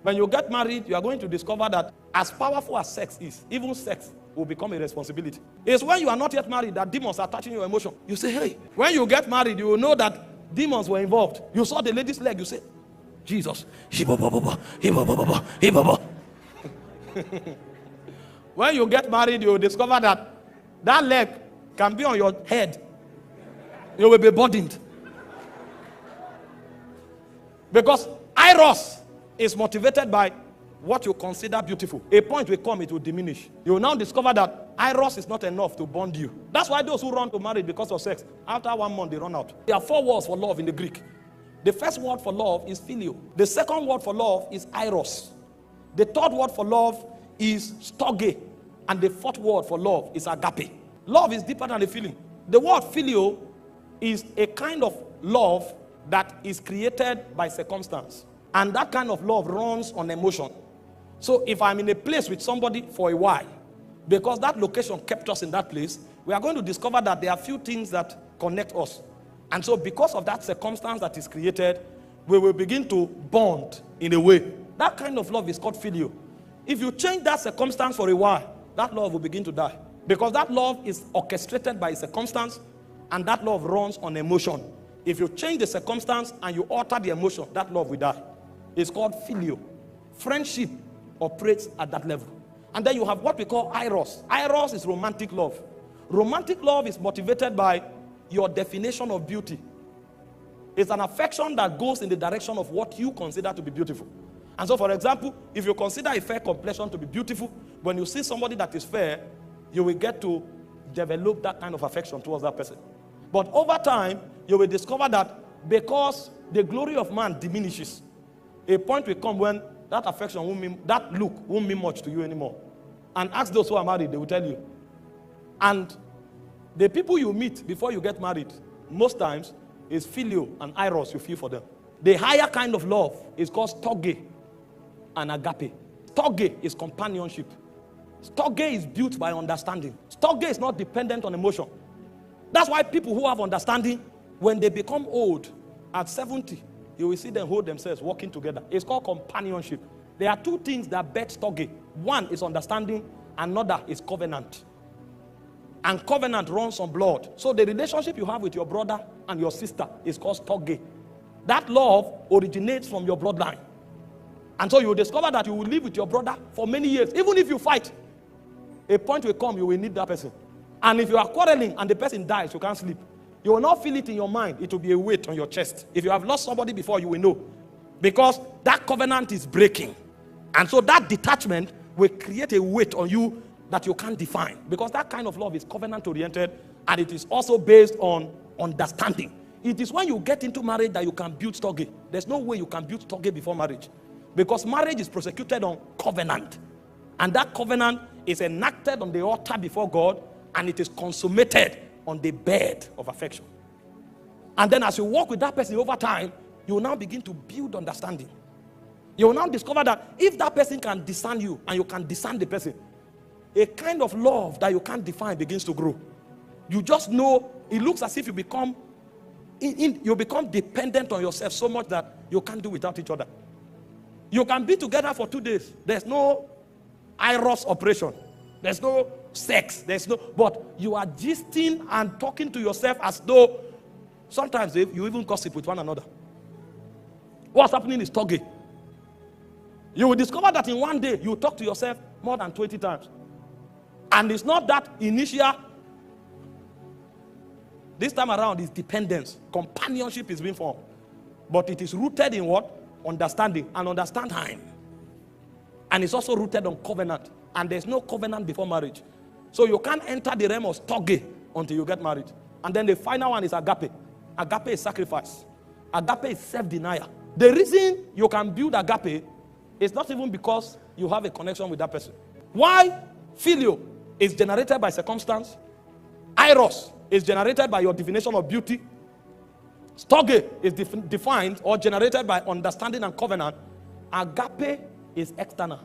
When you get married, you are going to discover that as powerful as sex is, even sex will become a responsibility. It's when you are not yet married that demons are touching your emotion. You say, hey, when you get married, you will know that demons were involved. You saw the lady's leg, you say, Jesus. When you get married, you will discover that that leg can be on your head. You will be burdened. Because Eros is motivated by what you consider beautiful. A point will come, it will diminish. You will now discover that Eros is not enough to bond you. That's why those who run to marriage because of sex, after 1 month they run out. There are 4 words for love in the Greek. The first word for love is phileo. The second word for love is Eros. The third word for love is storge. And the fourth word for love is agape. Love is deeper than the feeling. The word phileo is a kind of love that is created by circumstance. And that kind of love runs on emotion. So if I'm in a place with somebody for a while, because that location kept us in that place, we are going to discover that there are few things that connect us. And so because of that circumstance that is created, we will begin to bond in a way. That kind of love is called phileo. If you change that circumstance for a while, that love will begin to die. Because that love is orchestrated by circumstance, and that love runs on emotion. If you change the circumstance and you alter the emotion, that love will die. It's called phileo. Friendship operates at that level. And then you have what we call Eros. Eros is romantic love. Romantic love is motivated by your definition of beauty. It's an affection that goes in the direction of what you consider to be beautiful. And so, for example, if you consider a fair complexion to be beautiful, when you see somebody that is fair, you will get to develop that kind of affection towards that person. But over time, you will discover that because the glory of man diminishes, a point will come when that affection won't mean, that look won't mean much to you anymore. And ask those who are married, they will tell you. And the people you meet before you get married, most times, is phileo and Eros you feel for them. The higher kind of love is called storge and agape. Storge is companionship. Storge is built by understanding. Storge is not dependent on emotion. That's why people who have understanding, when they become old, at 70, you will see them hold themselves, walking together. It's called companionship. There are 2 things that bet storge. One is understanding, another is covenant. And covenant runs on blood. So the relationship you have with your brother and your sister is called storge. That love originates from your bloodline. And so you will discover that you will live with your brother for many years. Even if you fight, a point will come, you will need that person. And if you are quarreling and the person dies, you can't sleep. You will not feel it in your mind. It will be a weight on your chest. If you have lost somebody before, you will know. Because that covenant is breaking. And so that detachment will create a weight on you that you can't define. Because that kind of love is covenant-oriented, and it is also based on understanding. It is when you get into marriage that you can build storge. There's no way you can build storge before marriage. Because marriage is prosecuted on covenant. And that covenant is enacted on the altar before God, and it is consummated on the bed of affection. And then as you walk with that person over time, you will now begin to build understanding. You will now discover that if that person can discern you and you can discern the person, a kind of love that you can't define begins to grow. You just know, it looks as if you become dependent on yourself so much that you can't do without each other. You can be together for 2 days. There's no Eros operation. There's no sex. But you are gisting and talking to yourself as though sometimes you even gossip with one another. What's happening is storge. You will discover that in one day you talk to yourself more than 20 times. And it's not that initial. This time around is dependence. Companionship is being formed. But it is rooted in what? Understanding. And understand time. And it's also rooted on covenant. And there's no covenant before marriage. So you can't enter the realm of storge until you get married. And then the final one is agape. Agape is sacrifice. Agape is self-denial. The reason you can build agape is not even because you have a connection with that person. Why phileo is generated by circumstance, Eros is generated by your definition of beauty, storge is defined or generated by understanding and covenant, agape is external.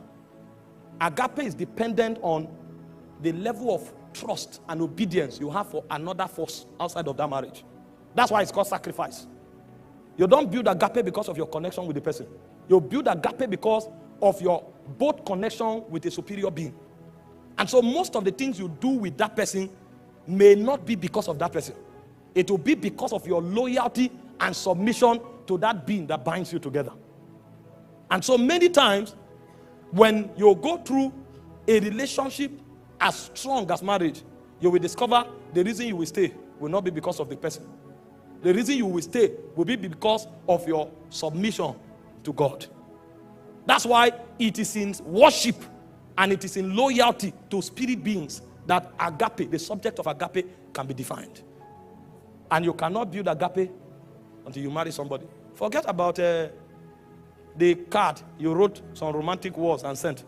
Agape is dependent on the level of trust and obedience you have for another force outside of that marriage. That's why it's called sacrifice. You don't build agape because of your connection with the person. You build agape because of your both connection with a superior being. And so most of the things you do with that person may not be because of that person. It will be because of your loyalty and submission to that being that binds you together. And so many times, when you go through a relationship as strong as marriage, you will discover the reason you will stay will not be because of the person. The reason you will stay will be because of your submission to God. That's why it is in worship and it is in loyalty to spirit beings that agape, the subject of agape, can be defined. And you cannot build agape until you marry somebody. Forget about the card you wrote some romantic words and sent.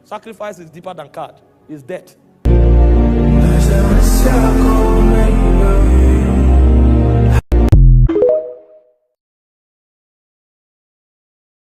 Sacrifice is deeper than card. It's death.